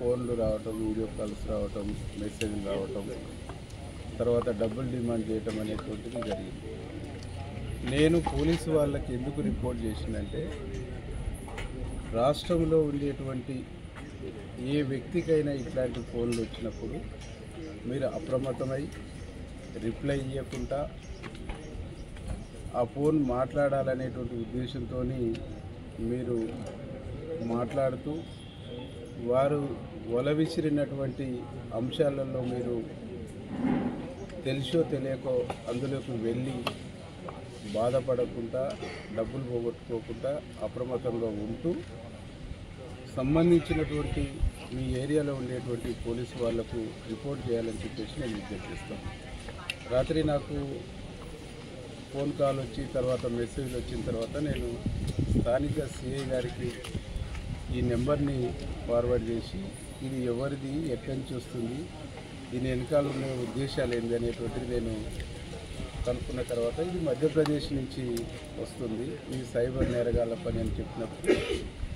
ఫోన్లు రావటం, video calls రావటం, మెసేజ్లు రావటం, తర్వాత డబ్బులు డిమాండ్ చేయటం అనేటువంటిది జరిగింది. నేను పోలీసు వాళ్ళకి ఎందుకు రిపోర్ట్ చేసిందంటే, రాష్ట్రంలో ఉండేటువంటి ఏ వ్యక్తికైనా ఇట్లాంటి ఫోన్లు వచ్చినప్పుడు మీరు అప్రమత్తమై రిప్లై ఇవ్వకుండా ఆ ఫోన్ మాట్లాడాలనేటువంటి ఉద్దేశంతో మీరు మాట్లాడుతూ వారు వల విసిరినటువంటి అంశాలలో మీరు తెలుసో తెలియకో అందులోకి వెళ్ళి బాధపడకుండా, డబ్బులు పోగొట్టుకోకుండా అప్రమత్తంగా ఉంటూ సంబంధించినటువంటి మీ ఏరియాలో ఉండేటువంటి పోలీసు వాళ్లకు రిపోర్ట్ చేయాలని చెప్పేసి నేను విజ్ఞప్తి చేస్తాను. రాత్రి నాకు ఫోన్ కాల్ వచ్చి తర్వాత మెసేజ్ వచ్చిన తర్వాత నేను స్థానిక సిఐ గారికి ఈ నెంబర్ని ఫార్వర్డ్ చేసి ఇది ఎవరిది, ఎక్కడి నుంచి వస్తుంది, దీని వెనకాల ఉన్న ఉద్దేశాలు ఏంది అనేటువంటిది నేను కనుక్కున్న తర్వాత ఇది మధ్యప్రదేశ్ నుంచి వస్తుంది, ఇది సైబర్ నేరగాళ్ల పని అని చెప్పినప్పుడు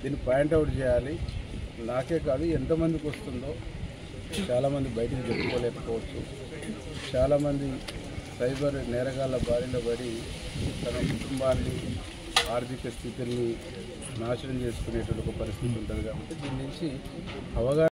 దీన్ని పాయింట్అవుట్ చేయాలి. నాకే కాదు ఎంతమందికి వస్తుందో చాలామంది బయటికి చెప్పుకోలేకపోవచ్చు. చాలామంది సైబర్ నేరగాళ్ల బారిలో పడి తన కుటుంబాన్ని, ఆర్థిక స్థితిని నాశనం చేసుకునేటువంటి ఒక పరిస్థితి ఉంటుంది. కాబట్టి దీని నుంచి అవగాహన